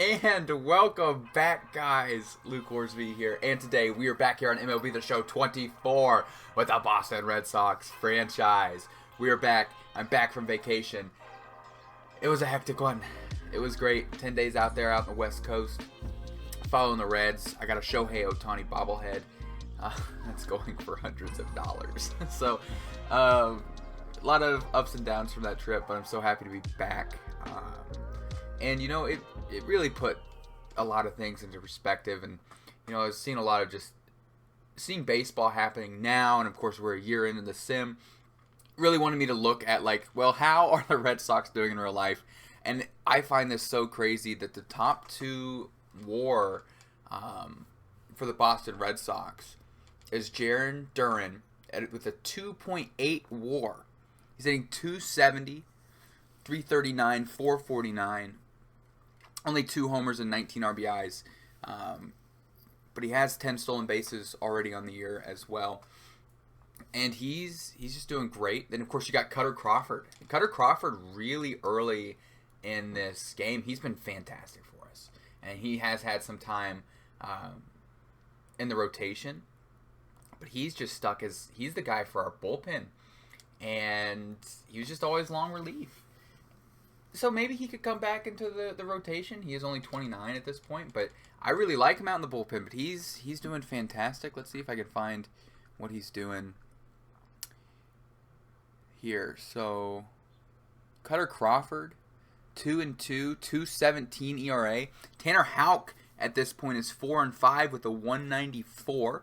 And welcome back, guys. Luke Horsby here, and today we are back here on MLB The Show 24 with the Boston Red Sox franchise. We are back. I'm back from vacation. It was a hectic one. It was great. 10 days out there, out on the West Coast, following the Reds. I got a Shohei Ohtani bobblehead. That's going for hundreds of dollars. So, a lot of ups and downs from that trip, but I'm so happy to be back. And, you know, it really put a lot of things into perspective. And, you know, I was seeing a lot of just seeing baseball happening now. And, of course, we're a year into the sim. Really wanted me to look at, like, well, how are the Red Sox doing in real life? And I find this so crazy that the top two WAR for the Boston Red Sox is Jarren Duran with a 2.8 WAR. He's hitting 270, 339, 449. Only 2 homers and 19 RBIs. But he has 10 stolen bases already on the year as well. And he's just doing great. Then, of course, you got Cutter Crawford. Cutter Crawford really early in this game, he's been fantastic for us. And he has had some time in the rotation. But he's just stuck as he's the guy for our bullpen. And he was just always long relief. So maybe he could come back into the rotation. He is only 29 at this point, but I really like him out in the bullpen. But he's doing fantastic. Let's see if I can find what he's doing here. So Cutter Crawford, 2-2, 2.17 ERA. Tanner Houck at this point is 4-5 with a 194.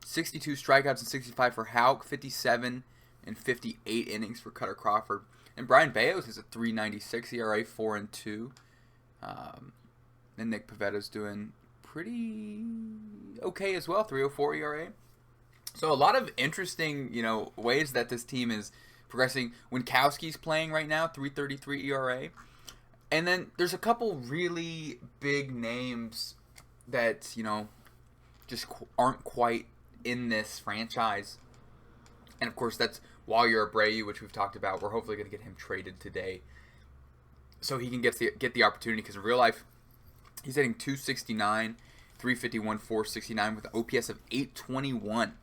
62 strikeouts and 65 for Houck, 57 and 58 innings for Cutter Crawford. And Brian Bayos is a 3.96 ERA, 4-2. And Nick Pavetta's doing pretty okay as well, 3.04 ERA. So a lot of interesting, you know, ways that this team is progressing. Winkowski's playing right now, 3.33 ERA. And then there's a couple really big names that, you know, just aren't quite in this franchise. And of course, that's Arraez, which we've talked about. We're hopefully going to get him traded today, so he can get the opportunity. Because in real life, he's hitting 269, 351, 469 with an OPS of 821.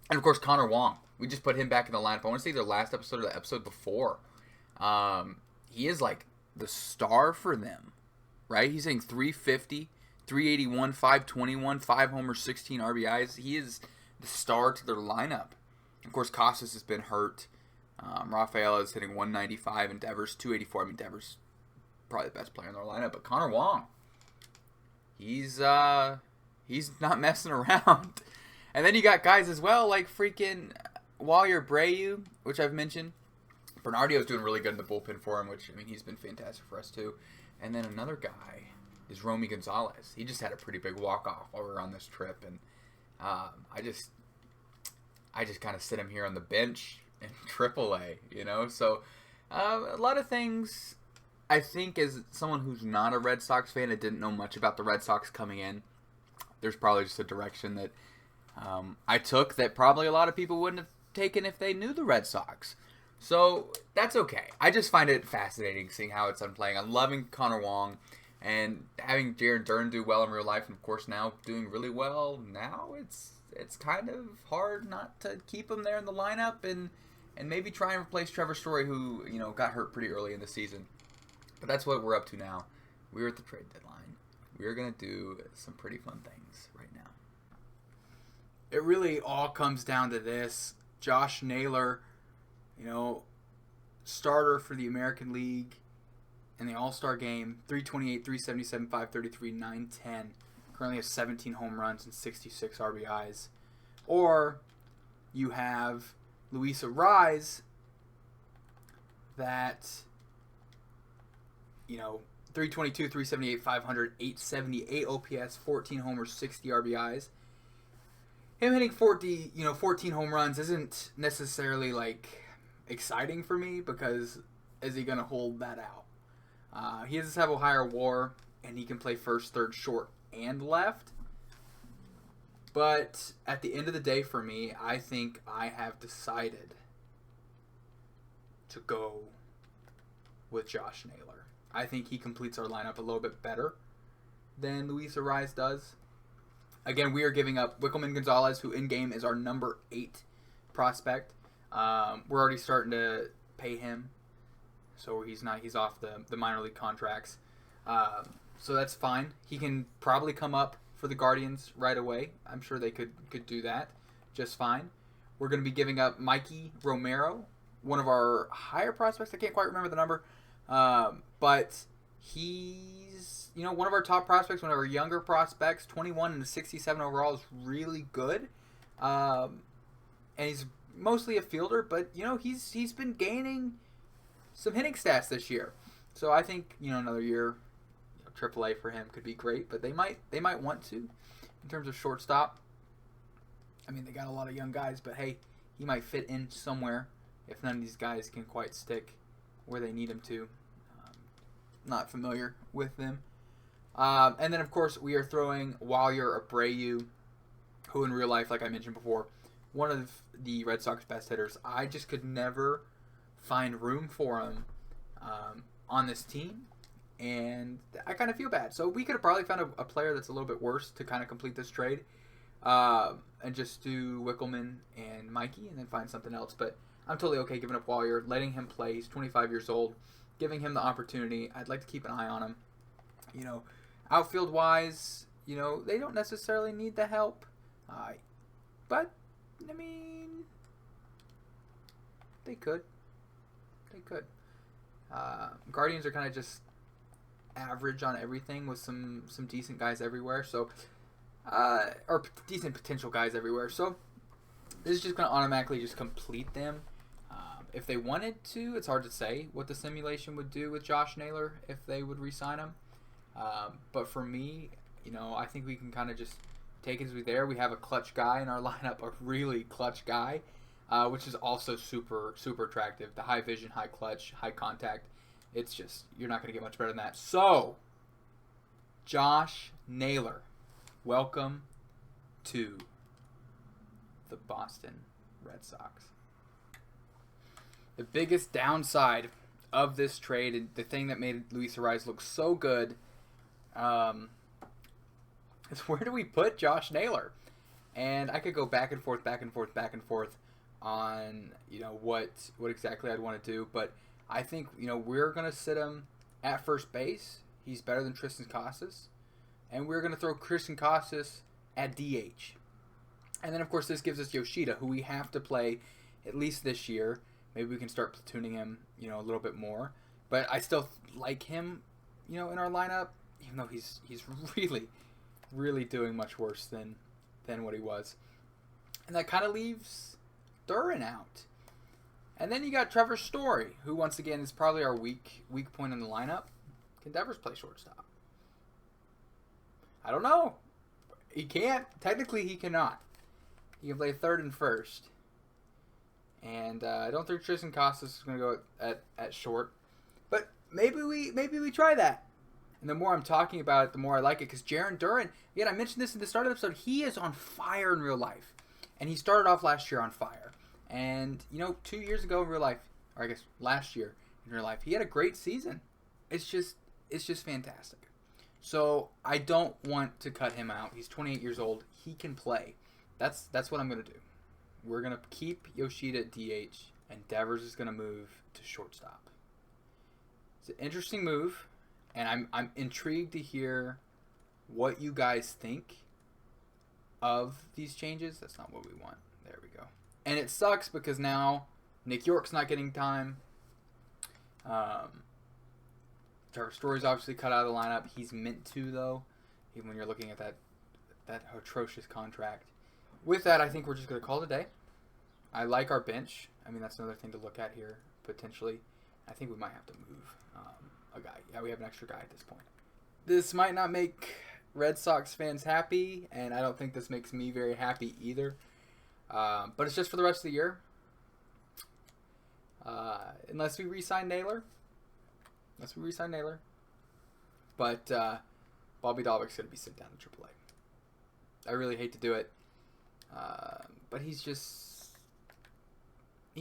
And of course, Connor Wong. We just put him back in the lineup. I want to say the last episode or the episode before. He is like the star for them, right? He's hitting 350, 381, 521, 5 homers, 16 RBIs. He is the star to their lineup. Of course, Casas has been hurt. Rafael is hitting 195 and Devers 284. I mean, Devers probably the best player in their lineup, but Connor Wong, he's not messing around. And then you got guys as well like freaking Arraez, which I've mentioned. Bernardio's doing really good in the bullpen for him, which, I mean, he's been fantastic for us too. And then another guy is Romy Gonzalez. He just had a pretty big walk-off while we were on this trip, and I just kind of sit him here on the bench in AAA, you know? So, a lot of things, I think, as someone who's not a Red Sox fan, I didn't know much about the Red Sox coming in. There's probably just a direction that I took that probably a lot of people wouldn't have taken if they knew the Red Sox. So, that's okay. I just find it fascinating seeing how it's unplaying. I'm loving Connor Wong. And having Jarren Duran do well in real life, and of course now doing really well now, it's kind of hard not to keep him there in the lineup and maybe try and replace Trevor Story, who, you know, got hurt pretty early in the season. But that's what we're up to now. We're at the trade deadline. We're going to do some pretty fun things right now. It really all comes down to this. Josh Naylor, you know, starter for the American League in the All-Star game, 328, 377, 533, 910. Currently has 17 home runs and 66 RBIs. Or you have Luis Arraez that, you know, 322, 378, 500, 878 OPS, 14 homers, 60 RBIs. Him hitting 14 home runs isn't necessarily, like, exciting for me, because is he going to hold that out? He does have a higher WAR, and he can play first, third, short, and left. But at the end of the day, for me, I think I have decided to go with Josh Naylor. I think he completes our lineup a little bit better than Luis Arraez does. Again, we are giving up Wickelman Gonzalez, who in game is our number 8 prospect. We're already starting to pay him, so he's off the minor league contracts. So that's fine. He can probably come up for the Guardians right away. I'm sure they could do that just fine. We're going to be giving up Mikey Romero, one of our higher prospects. I can't quite remember the number, but he's one of our top prospects, one of our younger prospects. 21 and 67 overall is really good, and he's mostly a fielder, but he's been gaining some hitting stats this year. So I think another year, AAA for him could be great, but they might want to in terms of shortstop. I mean, they got a lot of young guys, but hey, he might fit in somewhere if none of these guys can quite stick where they need him to. Not familiar with them. And then, of course, we are throwing Naylor Abreu, who in real life, like I mentioned before, one of the Red Sox best hitters. I just could never find room for him on this team, and I kind of feel bad. So we could have probably found a player that's a little bit worse to kind of complete this trade, and just do Wickelman and Mikey and then find something else. But I'm totally okay giving up Naylor, letting him play. He's 25 years old, giving him the opportunity. I'd like to keep an eye on him. Outfield-wise, they don't necessarily need the help. But, I mean, they could. Guardians are kind of just average on everything with some decent guys everywhere. So, or decent potential guys everywhere. So, this is just going to automatically just complete them. If they wanted to, it's hard to say what the simulation would do with Josh Naylor if they would re-sign him. But for me, I think we can kind of just take it as we're there. We have a clutch guy in our lineup, a really clutch guy, which is also super, super attractive. The high vision, high clutch, high contact. It's just, you're not going to get much better than that. So, Josh Naylor, welcome to the Boston Red Sox. The biggest downside of this trade, and the thing that made Luis Arraez look so good, is where do we put Josh Naylor? And I could go back and forth on what exactly I'd want to do, but I think we're gonna sit him at first base. He's better than Tristan Casas, and we're gonna throw Tristan Casas at DH. And then of course this gives us Yoshida, who we have to play at least this year. Maybe we can start platooning him, a little bit more. But I still like him, in our lineup, even though he's really, really doing much worse than what he was. And that kind of leaves Duran out. And then you got Trevor Story, who once again is probably our weak point in the lineup. Can Devers play shortstop? I don't know. He can't. Technically, he cannot. He can play third and first. And I don't think Tristan Casas is going to go at short. But maybe we try that. And the more I'm talking about it, the more I like it. Because Jarren Duran, again, I mentioned this in the start of the episode, he is on fire in real life. And he started off last year on fire. And, 2 years ago in real life, or I guess last year in real life, he had a great season. It's just fantastic. So I don't want to cut him out. He's 28 years old. He can play. That's what I'm going to do. We're going to keep Yoshida at DH, and Devers is going to move to shortstop. It's an interesting move, and I'm intrigued to hear what you guys think of these changes. That's not what we want. There we go. And it sucks because now Nick York's not getting time. Trevor Story's obviously cut out of the lineup. He's meant to, though, even when you're looking at that atrocious contract. With that, I think we're just going to call it a day. I like our bench. I mean, that's another thing to look at here, potentially. I think we might have to move a guy. Yeah, we have an extra guy at this point. This might not make Red Sox fans happy, and I don't think this makes me very happy either. But it's just for the rest of the year. Unless we re-sign Naylor. But Bobby Dalbeck's going to be sent down to AAA. I really hate to do it. But he's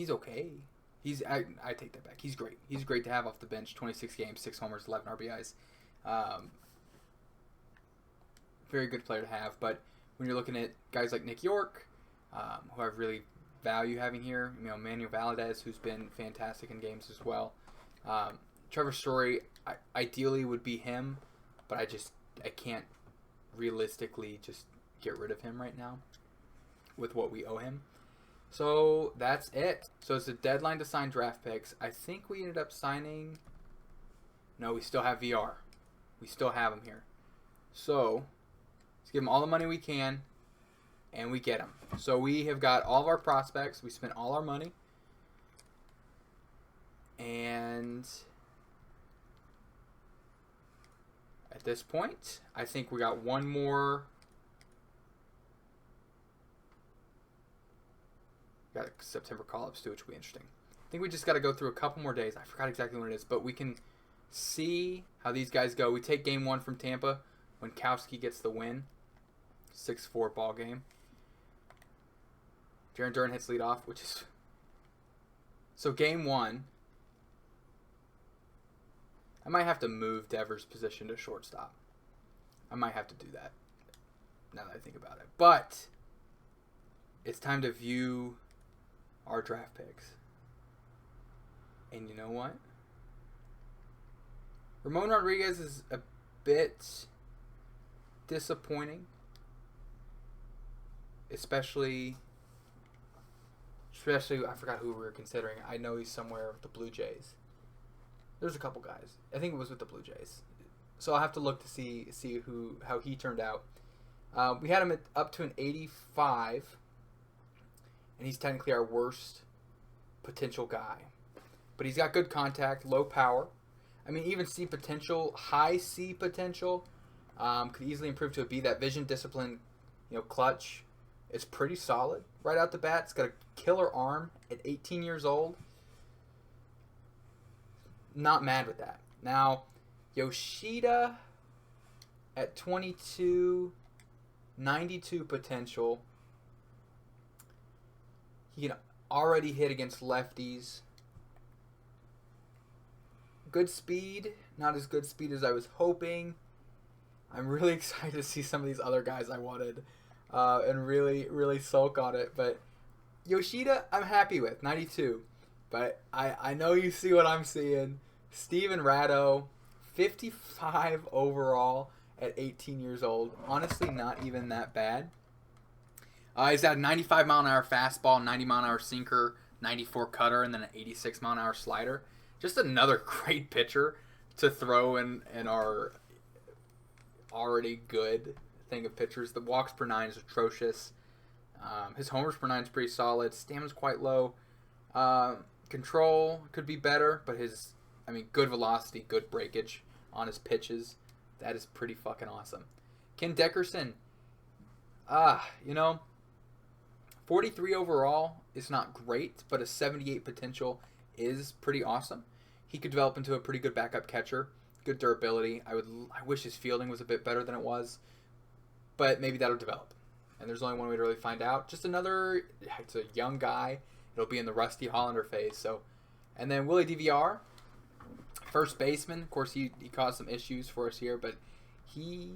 okay. I take that back. He's great. He's great to have off the bench. 26 games, 6 homers, 11 RBIs. Very good player to have. But when you're looking at guys like Nick York, who I really value having here, Manuel Valadez, who's been fantastic in games as well. Trevor Story, ideally would be him, but I can't realistically just get rid of him right now with what we owe him. So that's it. So it's a deadline to sign draft picks. I think we ended up signing... No, we still have VR. We still have him here. So let's give him all the money we can, and we get him. So we have got all of our prospects. We spent all our money. And at this point, I think we got one more... Got a September call-ups too, which will be interesting. I think we just got to go through a couple more days. I forgot exactly when it is, but we can see how these guys go. We take game 1 from Tampa when Kowski gets the win. 6-4 ball game. Jarren Duran hits lead off, which is... So game 1, I might have to move Devers' position to shortstop. I might have to do that now that I think about it. But it's time to view our draft picks. And you know what? Ramon Rodriguez is a bit disappointing. Especially, I forgot who we were considering. I know he's somewhere with the Blue Jays. There's a couple guys. I think it was with the Blue Jays. So I'll have to look to see how he turned out. We had him up to an 85. And he's technically our worst potential guy. But he's got good contact, low power. I mean, even C potential, high C potential, could easily improve to a B. That vision, discipline, clutch is pretty solid right out the bat. It's got a killer arm at 18 years old. Not mad with that. Now, Yoshida at 22, 92 potential. He can already hit against lefties. Good speed. Not as good speed as I was hoping. I'm really excited to see some of these other guys I wanted and really, really sulk on it. But Yoshida, I'm happy with. 92. But I know you see what I'm seeing. Steven Ratto, 55 overall at 18 years old. Honestly, not even that bad. He's got a 95 mile an hour fastball, 90 mile an hour sinker, 94 cutter, and then an 86 mile an hour slider. Just another great pitcher to throw in our already good thing of pitchers. The walks per 9 is atrocious. His homers per 9 is pretty solid. Stamina's quite low. Control could be better, but good velocity, good breakage on his pitches. That is pretty fucking awesome. Ken Dickerson, 43 overall is not great, but a 78 potential is pretty awesome. He could develop into a pretty good backup catcher. Good durability. I wish his fielding was a bit better than it was, but maybe that'll develop. And there's only one way to really find out. It's a young guy. It'll be in the Rusty Hollander phase. So, and then Willie DVR, first baseman. Of course, he caused some issues for us here, but he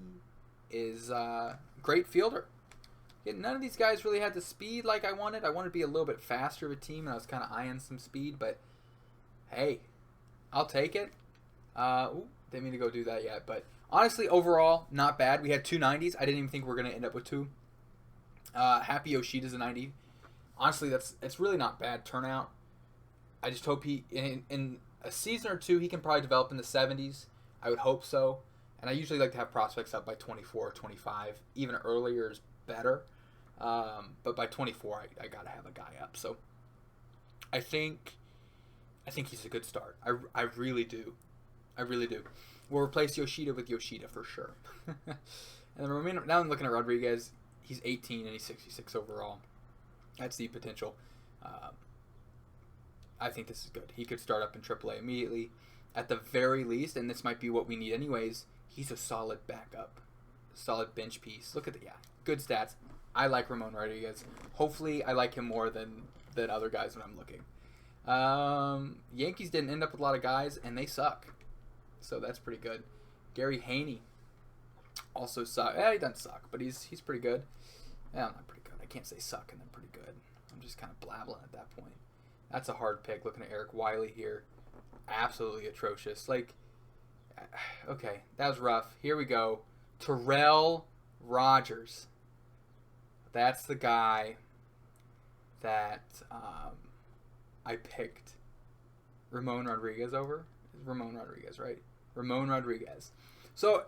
is a great fielder. None of these guys really had the speed like I wanted. I wanted to be a little bit faster of a team, and I was kind of eyeing some speed, but hey, I'll take it. Didn't mean to go do that yet, but honestly, overall, not bad. We had 2 90s. I didn't even think we were going to end up with 2. Happy Yoshida's a 90. Honestly, it's really not bad turnout. I just hope in a season or 2, he can probably develop in the 70s. I would hope so. And I usually like to have prospects up by 24 or 25. Even earlier is better. But by 24, I got to have a guy up. So I think he's a good start. I really do. I really do. We'll replace Yoshida with Yoshida for sure. And then now I'm looking at Rodriguez. He's 18 and he's 66 overall. That's the potential. I think this is good. He could start up in AAA immediately. At the very least, and this might be what we need anyways, he's a solid backup. Solid bench piece. Look at good stats. I like Ramon Rodriguez. Hopefully I like him more than other guys when I'm looking. Yankees didn't end up with a lot of guys, and they suck. So that's pretty good. Gary Haney also suck. He doesn't suck, but he's pretty good. Not pretty good. I can't say suck and then pretty good. I'm just kind of blabbling at that point. That's a hard pick. Looking at Eric Wiley here. Absolutely atrocious. Like, okay, that was rough. Here we go. Terrell Rogers. That's the guy that I picked Ramon Rodriguez over. Ramon Rodriguez, right? Ramon Rodriguez. So,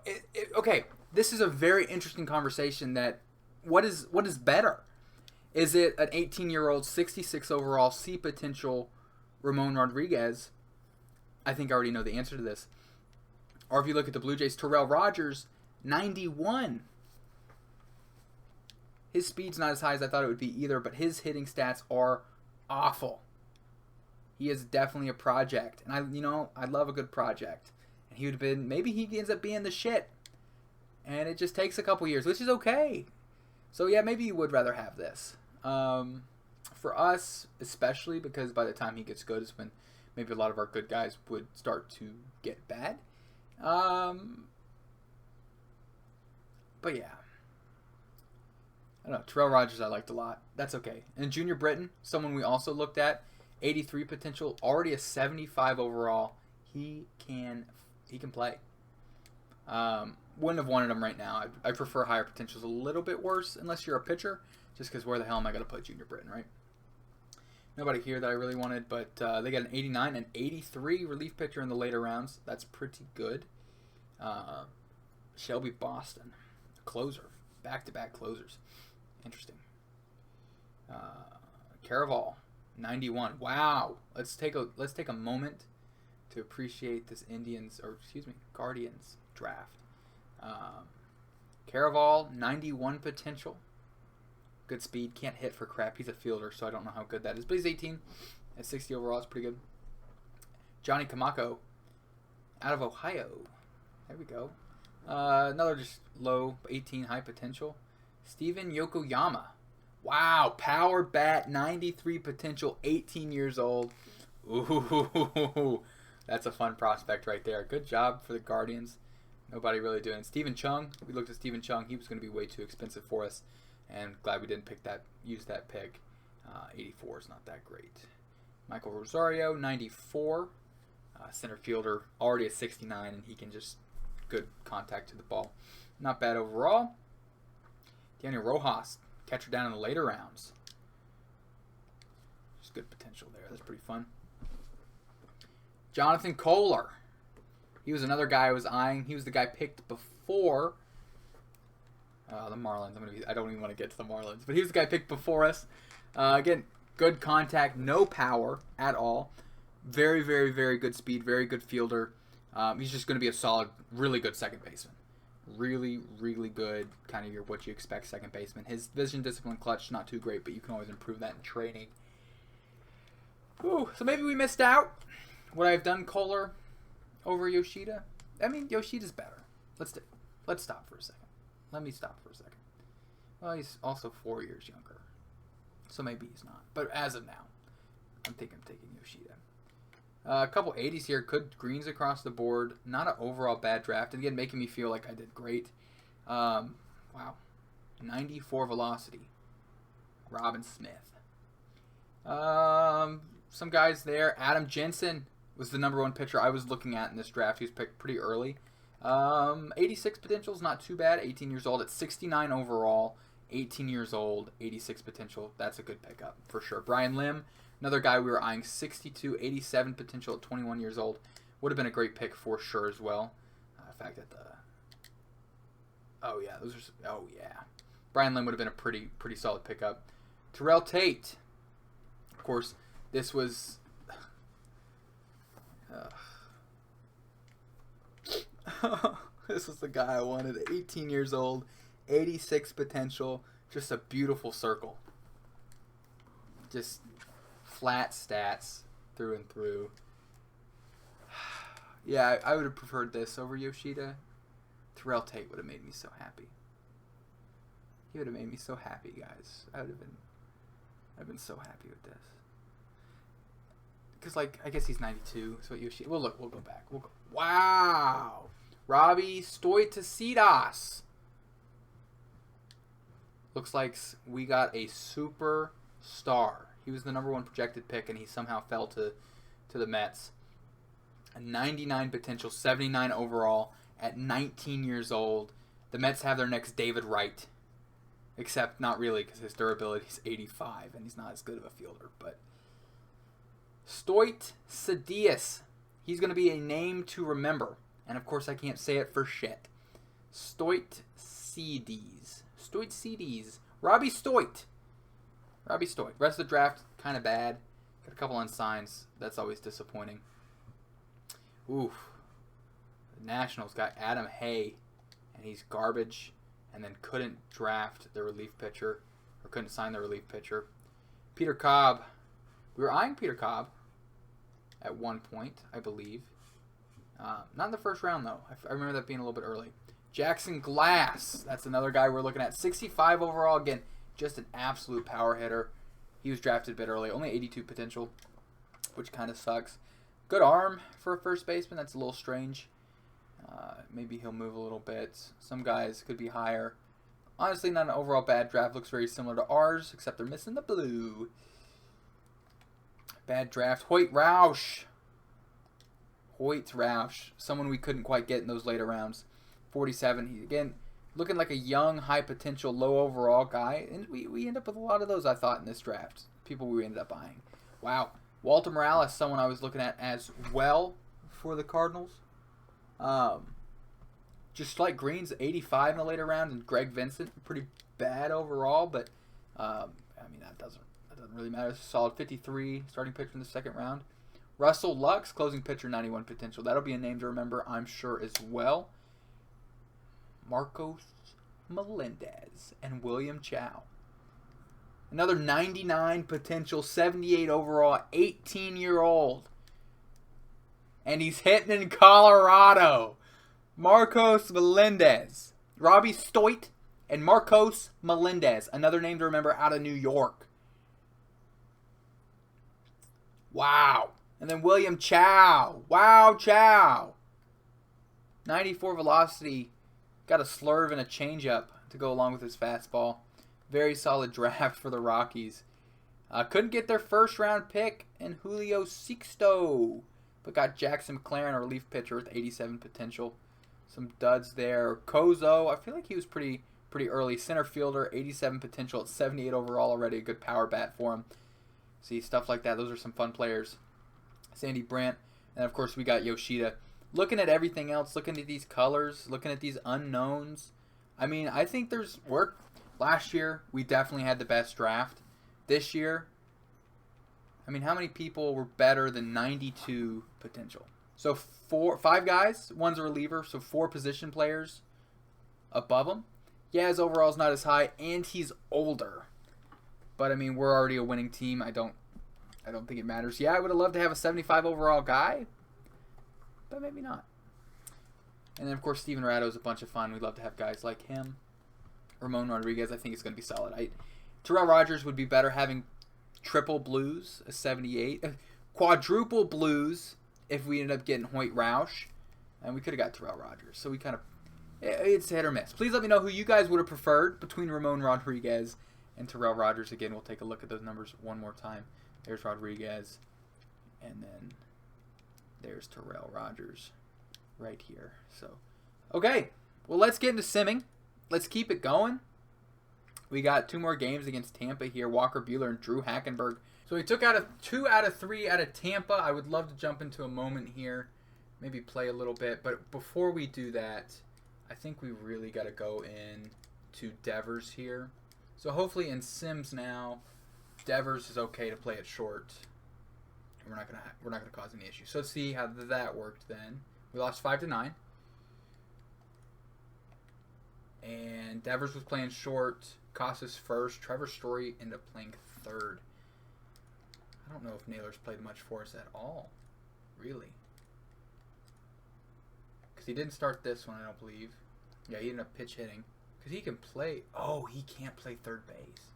okay, this is a very interesting conversation that what is better? Is it an 18-year-old, 66 overall, C potential Ramon Rodriguez? I think I already know the answer to this. Or if you look at the Blue Jays, Terrell Rogers, 91. His speed's not as high as I thought it would be either, but his hitting stats are awful. He is definitely a project. And I love a good project. And he would have been, maybe he ends up being the shit. And it just takes a couple years, which is okay. So yeah, maybe you would rather have this. For us, especially because by the time he gets good is when maybe a lot of our good guys would start to get bad. But yeah. I don't know. Terrell Rogers I liked a lot. That's okay. And Junior Britton, someone we also looked at, 83 potential, already a 75 overall. He can play. Wouldn't have wanted him right now. I prefer higher potentials a little bit worse unless you're a pitcher, just because where the hell am I going to put Junior Britton, right? Nobody here that I really wanted, but they got an 89 and 83 relief pitcher in the later rounds. That's pretty good. Shelby Boston, closer, back-to-back closers. Interesting. Caraval, 91. Wow. Let's take a moment to appreciate this Guardians draft. Caraval, 91 potential. Good speed. Can't hit for crap. He's a fielder, so I don't know how good that is. But he's 18 at 60 overall. It's pretty good. Johnny Kamako out of Ohio. There we go. Another just low, 18, high potential. Steven Yokoyama. Wow. Power bat, 93 potential, 18 years old. Ooh, that's a fun prospect right there. Good job for the Guardians. Nobody really doing it. Stephen Chung. We looked at Stephen Chung. He was going to be way too expensive for us. And glad we didn't use that pick. 84 is not that great. Michael Rosario, 94. Center fielder, already a 69, and he can just good contact to the ball. Not bad overall. Daniel Rojas, catcher down in the later rounds. Just good potential there. That's pretty fun. Jonathan Kohler. He was another guy I was eyeing. He was the guy picked before the Marlins. I don't even want to get to the Marlins, but he was the guy picked before us. Again, good contact, no power at all. Very, very, very good speed, very good fielder. He's just going to be a solid, really good second baseman. Really, really good, kind of what you expect second baseman. His vision, discipline, clutch, not too great, but you can always improve that in training. Ooh, so maybe we missed out. Would I have done Kohler over Yoshida? I mean, Yoshida's better. Let's stop for a second. Let me stop for a second. Well, he's also 4 years younger, so maybe he's not. But as of now, I'm taking Yoshida. A couple 80s here. Good greens across the board. Not an overall bad draft. And again, making me feel like I did great. Wow. 94 velocity. Robin Smith. Some guys there. Adam Jensen was the number one pitcher I was looking at in this draft. He was picked pretty early. 86 potential is not too bad. 18 years old at 69 overall. 18 years old, 86 potential. That's a good pickup for sure. Brian Lim, another guy we were eyeing, 62, 87 potential at 21 years old. Would have been a great pick for sure as well. In fact, Brian Lim would have been a pretty solid pickup. Terrell Tate. Of course, this was... this was the guy I wanted. 18 years old, 86 potential, just a beautiful circle. Just flat stats through and through. Yeah, I would have preferred this over Yoshida. Terrell Tate would have made me so happy. He would have made me so happy, guys. I've been so happy with this. because like I guess he's 92. So Yoshi. We'll look. We'll go back. We'll go. Wow. Robbie Stoitasidas. Looks like we got a superstar. He was the #1 projected pick, and he somehow fell to the Mets. A 99 potential, 79 overall at 19 years old. The Mets have their next David Wright. Except not really, because his durability is 85, and he's not as good of a fielder. But Stoitasidas. He's going to be a name to remember. And, of course, I can't say it for shit. Stoitasidas. Robbie Stoit. Rest of the draft, kind of bad. Got a couple unsigns. That's always disappointing. Oof. The Nationals got Adam Hay, and he's garbage. And then couldn't draft the relief pitcher, or couldn't sign the relief pitcher. Peter Cobb. We were eyeing Peter Cobb at one point, I believe. Not in the first round, though. I remember that being a little bit early. Jackson Glass. That's another guy we're looking at. 65 overall. Again, just an absolute power hitter. He was drafted a bit early. Only 82 potential, which kind of sucks. Good arm for a first baseman. That's a little strange. Maybe he'll move a little bit. Some guys could be higher. Honestly, not an overall bad draft. Looks very similar to ours, except they're missing the blue. Bad draft. Hoyt Roush. Someone we couldn't quite get in those later rounds. 47. He, again, looking like a young, high potential, low overall guy. And we end up with a lot of those, I thought, in this draft. People we ended up buying. Wow. Walter Morales, someone I was looking at as well for the Cardinals. Just like Green's 85 in the later round, and Greg Vincent, pretty bad overall, but I mean that doesn't really matter. It's a solid 53 starting pitcher in the second round. Russell Lux, closing pitcher, 91 potential. That'll be a name to remember, I'm sure, as well. Marcos Melendez and William Chow. Another 99 potential, 78 overall, 18-year-old. And he's hitting in Colorado. Marcos Melendez. Robbie Stoit and Marcos Melendez. Another name to remember out of New York. Wow. And then William Chow. Wow, Chow. 94 velocity. Got a slurve and a changeup to go along with his fastball. Very solid draft for the Rockies. Couldn't get their first round pick in Julio Sixto, but got Jackson McLaren, a relief pitcher with 87 potential. Some duds there. Kozo, I feel like he was pretty early. Center fielder, 87 potential at 78 overall already. A good power bat for him. See, stuff like that. Those are some fun players. Sandy Brandt. And, of course, we got Yoshida. Looking at everything else, looking at these colors, looking at these unknowns. I mean, I think there's work. Last year, we definitely had the best draft. This year, I mean, how many people were better than 92 potential? So 5 guys, one's a reliever, so 4 position players above him. Yeah, his overall's not as high, and he's older. But I mean, we're already a winning team. I don't think it matters. Yeah, I would have loved to have a 75 overall guy, but maybe not. And then of course Steven Ratto is a bunch of fun. We'd love to have guys like him. Ramon Rodriguez, I think is going to be solid. Terrell Rogers would be better having triple blues, a 78, quadruple blues if we ended up getting Hoyt Roush, and we could have got Terrell Rogers. So we kind of, it's hit or miss. Please let me know who you guys would have preferred between Ramon Rodriguez and Terrell Rogers. Again, we'll take a look at those numbers one more time. There's Rodriguez, and then there's Terrell Rogers right here. So, okay, well, let's get into simming. Let's keep it going. We got 2 more games against Tampa here. Walker Buehler and Drew Hackenberg. So we took out 2 out of 3 out of Tampa. I would love to jump into a moment here, maybe play a little bit. But before we do that, I think we really got to go in to Devers here. So hopefully in Sims now, Devers is okay to play it short. And we're not gonna cause any issues. So let's see how that worked then. We lost 5-9. And Devers was playing short. Casas first. Trevor Story ended up playing third. I don't know if Naylor's played much for us at all. Really. Because he didn't start this one, I don't believe. Yeah, he ended up pitch hitting. Because he can play... Oh, he can't play third base.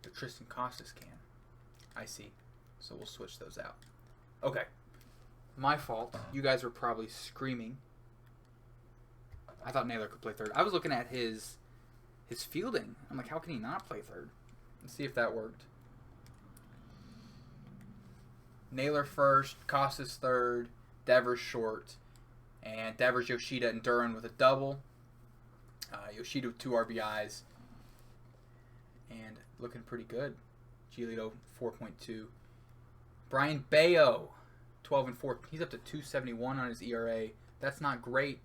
But Tristan Casas can. I see. So we'll switch those out. Okay. My fault. You guys were probably screaming. I thought Naylor could play third. I was looking at his fielding. I'm like, how can he not play third? Let's see if that worked. Naylor first, Costas third, Devers short, and Devers, Yoshida, and Duran with a double. Yoshida with 2 RBIs. And looking pretty good. Giolito 4.2. Brian Bayo 12 and 4. He's up to 271 on his ERA. That's not great.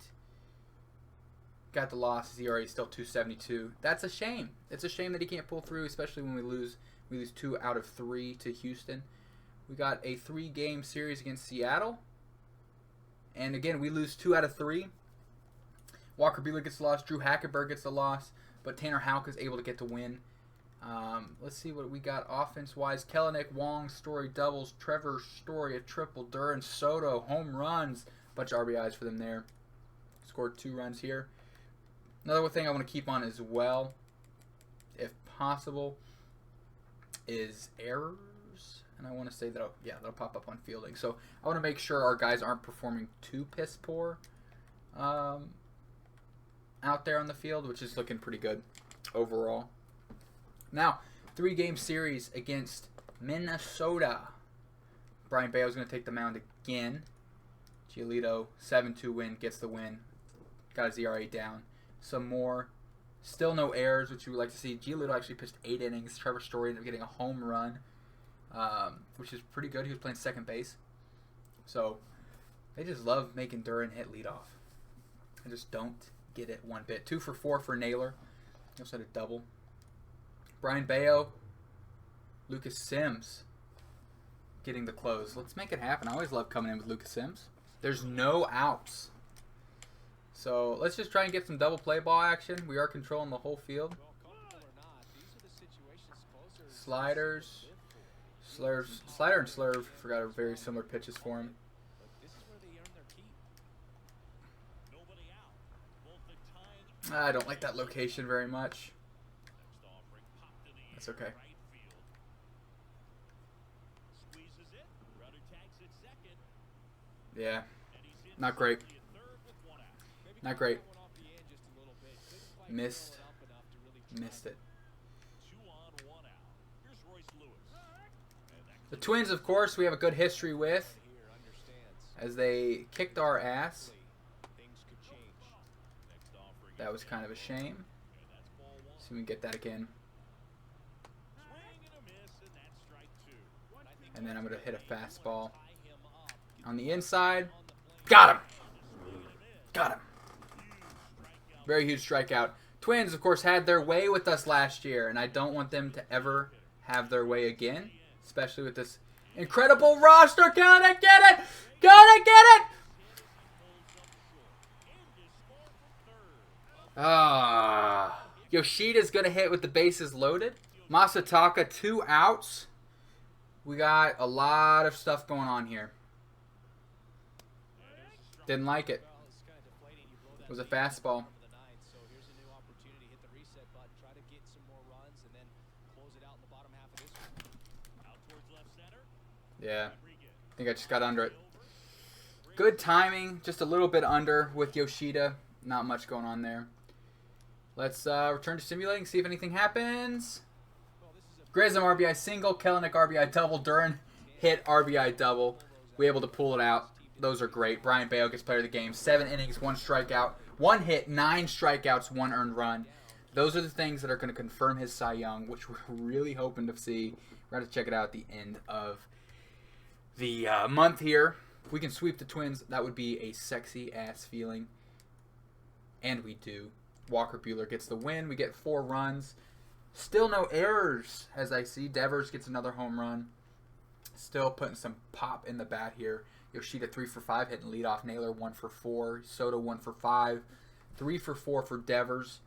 Got the loss. His ERA is still 272. That's a shame. It's a shame that he can't pull through, especially when we lose 2 out of 3 to Houston. We got a 3-game series against Seattle. And again, we lose 2 out of 3. Walker Buehler gets the loss. Drew Hackenberg gets the loss. But Tanner Houck is able to get the win. Let's see what we got offense-wise. Kelenic, Wong, Story, doubles. Trevor, Story, a triple. Duran, Soto, home runs. Bunch of RBIs for them there. Scored 2 runs here. Another thing I want to keep on as well, if possible, is errors. And I want to say that, that'll pop up on fielding. So I want to make sure our guys aren't performing too piss poor out there on the field, which is looking pretty good overall. Now, 3-game series against Minnesota. Brian Bayo's going to take the mound again. Giolito, 7-2 win, gets the win. Got his ERA down. Some more. Still no errors, which you would like to see. Giolito actually pitched 8 innings. Trevor Story ended up getting a home run, which is pretty good. He was playing second base. So, they just love making Duran hit leadoff. I just don't get it one bit. 2 for 4 for Naylor. He also had a double. Brian Bayo, Lucas Sims getting the close. Let's make it happen. I always love coming in with Lucas Sims. There's no outs. So let's just try and get some double play ball action. We are controlling the whole field. Sliders. Slurves. Slider and slurve. Forgot are very similar pitches for him. I don't like that location very much. That's okay. Yeah. Not great. Not great. Missed it. The Twins, of course, we have a good history with, as they kicked our ass. That was kind of a shame. See if we can get that again. And then I'm going to hit a fastball on the inside. Got him! Got him. Very huge strikeout. Twins, of course, had their way with us last year, and I don't want them to ever have their way again, especially with this incredible roster. Gonna get it! Gonna get it! Yoshida's going to hit with the bases loaded. Masataka, 2 outs. We got a lot of stuff going on here. Didn't like it. It was a fastball. Yeah, I think I just got under it. Good timing, just a little bit under with Yoshida. Not much going on there. Let's return to simulating, see if anything happens. Grissom RBI single, Kelenic RBI double, Duran hit RBI double. We able to pull it out. Those are great. Brian Bayo gets player of the game. 7 innings, 1 strikeout, 1 hit, 9 strikeouts, 1 earned run. Those are the things that are going to confirm his Cy Young, which we're really hoping to see. We're going to check it out at the end of the month here. If we can sweep the Twins, that would be a sexy-ass feeling. And we do. Walker Buehler gets the win. We get 4 runs. Still no errors, as I see. Devers gets another home run. Still putting some pop in the bat here. Yoshida 3 for 5, hitting leadoff. Naylor 1 for 4. Soto 1 for 5. 3 for 4 for Devers.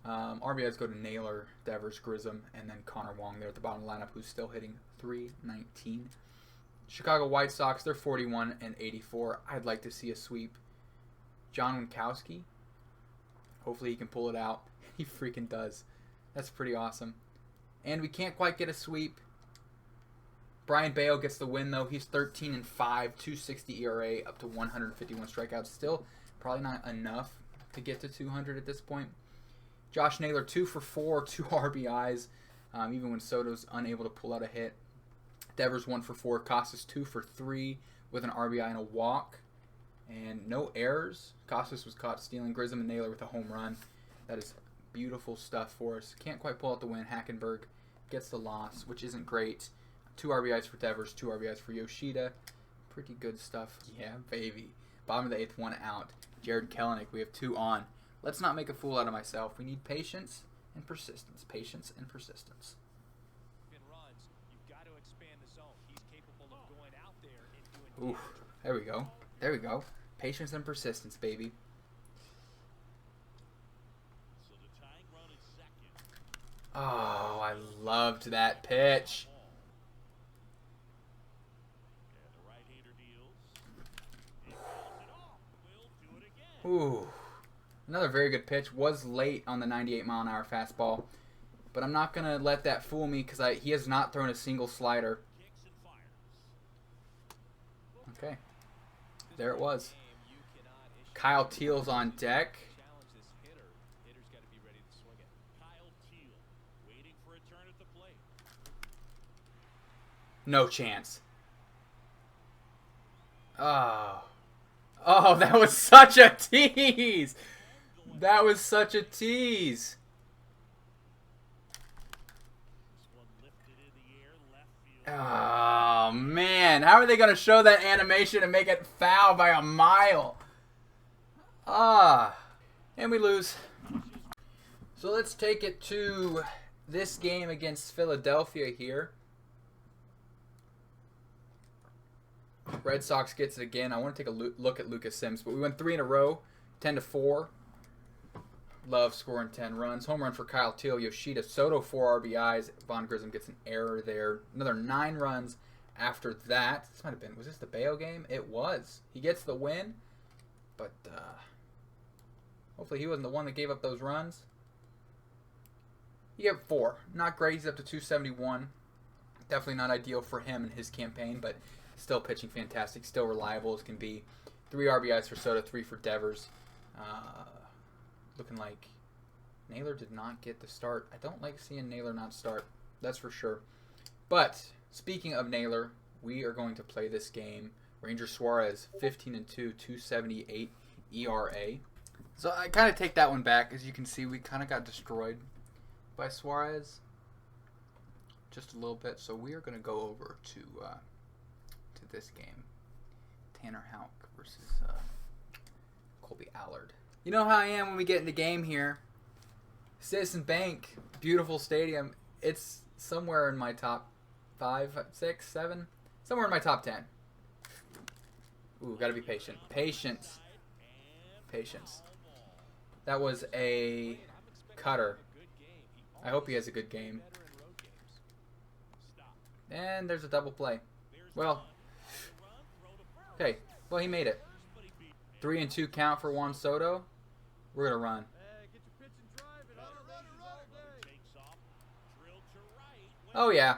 RBIs go to Naylor, Devers, Grissom, and then Connor Wong there at the bottom of the lineup, who's still hitting .319. Chicago White Sox, they're 41 and 84. I'd like to see a sweep. John Winkowski. Hopefully he can pull it out. He freaking does. That's pretty awesome. And we can't quite get a sweep. Brian Bale gets the win, though. He's 13 and 5, 2.60 ERA, up to 151 strikeouts. Still probably not enough to get to 200 at this point. Josh Naylor, 2 for 4, 2 RBIs, even when Soto's unable to pull out a hit. Devers, 1 for 4. Costas, 2 for 3 with an RBI and a walk. And no errors. Costas was caught stealing. Grissom and Naylor with a home run. That is beautiful stuff for us. Can't quite pull out the win. Hackenberg gets the loss, which isn't great. 2 RBIs for Devers, 2 RBIs for Yoshida. Pretty good stuff. Yeah, baby. Bottom of the 8th, 1 out. Jared Kelenic, we have 2 on. Let's not make a fool out of myself. We need patience and persistence. Patience and persistence. Ooh, there we go. There we go. Patience and persistence, baby. Oh, I loved that pitch. Ooh. Another very good pitch. Was late on the 98-mile-an-hour fastball. But I'm not going to let that fool me because he has not thrown a single slider. Okay. There it was. Kyle Teal's on deck. No chance. Oh. Oh, that was such a tease. That was such a tease. Oh, man. How are they going to show that animation and make it foul by a mile? And we lose. So let's take it to this game against Philadelphia here. Red Sox gets it again. I want to take a look at Lucas Sims, but we went 3 in a row, 10-4. Love scoring 10 runs. Home run for Kyle Teal. Yoshida, Soto, 4 RBIs. Von Grissom gets an error there. Another 9 runs after that. This might have been, was this the Bayo game? It was. He gets the win, but hopefully he wasn't the one that gave up those runs. He got 4. Not great. He's up to 271. Definitely not ideal for him and his campaign, but still pitching fantastic. Still reliable as can be. 3 RBIs for Soto, 3 for Devers. Looking like Naylor did not get the start. I don't like seeing Naylor not start. That's for sure. But speaking of Naylor, we are going to play this game. Ranger Suarez, 15-2, 278 ERA. So I kind of take that one back. As you can see, we kind of got destroyed by Suarez. Just a little bit. So we are going to go over to this game. Tanner Houck versus Colby Allard. You know how I am when we get in the game here. Citizen Bank, beautiful stadium. It's somewhere in my top 5, 6, 7. Somewhere in my top 10. Ooh, gotta be patient. Patience. Patience. That was a cutter. I hope he has a good game. And there's a double play. Well, okay. Well, he made it. 3-2 count for Juan Soto. We're going to run. Oh, yeah.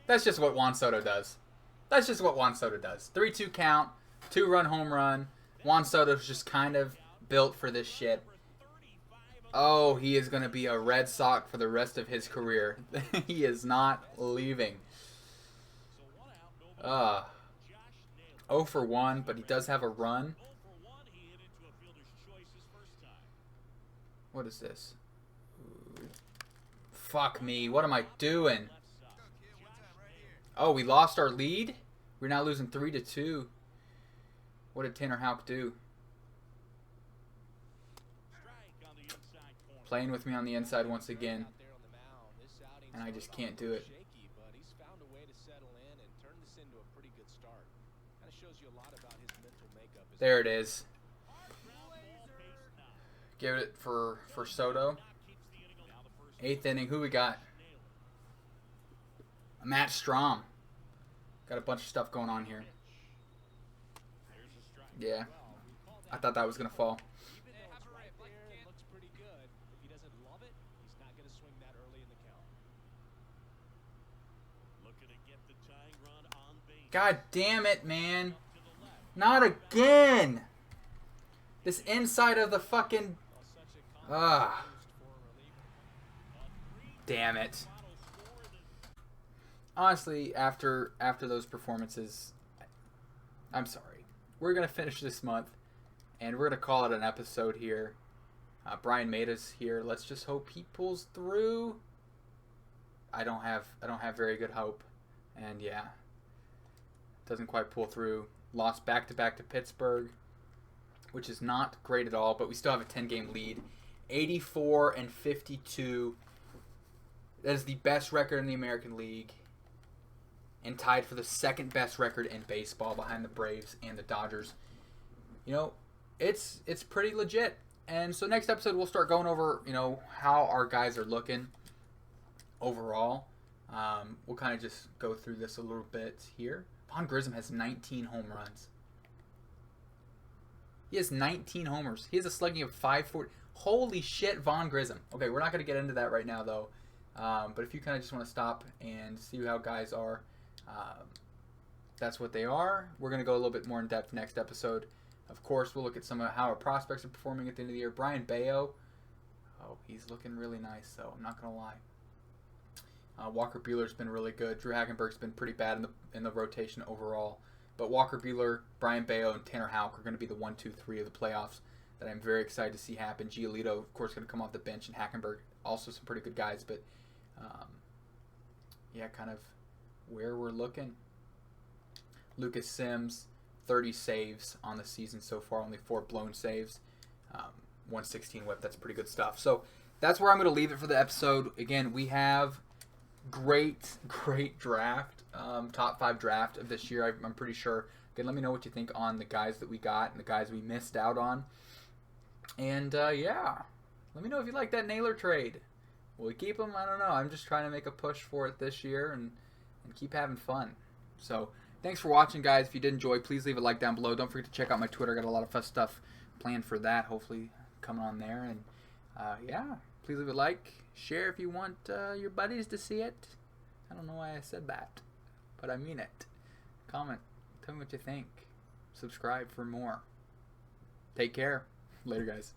That's just what Juan Soto does. That's just what Juan Soto does. 3-2 count, 2-run home run. Juan Soto's just kind of built for this shit. Oh, he is going to be a Red Sox for the rest of his career. He is not leaving. 0 for 1, but he does have a run. What is this? Ooh. Fuck me. What am I doing? Oh, we lost our lead? We're now losing 3-2. What did Tanner Houck do? Playing with me on the inside once again. And I just can't do it. There it is. Give it for Soto. 8th inning. Who we got? Matt Strom. Got a bunch of stuff going on here. Yeah. I thought that was going to fall. God damn it, man. Not again. This inside of the fucking... Ah. Damn it. Honestly, after those performances, I'm sorry. We're going to finish this month, and we're going to call it an episode here. Brian made us here. Let's just hope he pulls through. I don't have very good hope. And yeah, doesn't quite pull through. Lost back-to-back to Pittsburgh, which is not great at all, but we still have a 10-game lead. 84-52. That is the best record in the American League, and tied for the second best record in baseball behind the Braves and the Dodgers. You know, it's pretty legit. And so next episode we'll start going over, you know, how our guys are looking overall. We'll kind of just go through this a little bit here. Vaughn Grissom has 19 home runs. He has 19 homers. He has a slugging of .540. Holy shit, Vaughn Grissom. Okay, we're not going to get into that right now, though. But if you kind of just want to stop and see how guys are, that's what they are. We're going to go a little bit more in depth next episode. Of course, we'll look at some of how our prospects are performing at the end of the year. Brian Bayo, oh, he's looking really nice, though. I'm not going to lie. Walker Buehler's been really good. Drew Hackenberg's been pretty bad in the rotation overall. But Walker Buehler, Brian Bayo, and Tanner Houck are going to be the 1, 2, 3 of the playoffs that I'm very excited to see happen. Giolito, of course, going to come off the bench, and Hackenberg, also some pretty good guys. But, yeah, kind of where we're looking. Lucas Sims, 30 saves on the season so far, only 4 blown saves, 116 whip. That's pretty good stuff. So that's where I'm going to leave it for the episode. Again, we have great draft, top 5 draft of this year. I'm pretty sure. Again, let me know what you think on the guys that we got and the guys we missed out on. And yeah, let me know if you like that Naylor trade. Will we keep him? I don't know. I'm just trying to make a push for it this year and keep having fun. So thanks for watching, guys. If you did enjoy, please leave a like down below. Don't forget to check out my Twitter. I got a lot of fun stuff planned for that, hopefully coming on there. And yeah, please leave a like. Share if you want your buddies to see it. I don't know why I said that, but I mean it. Comment. Tell me what you think. Subscribe for more. Take care. Later, guys.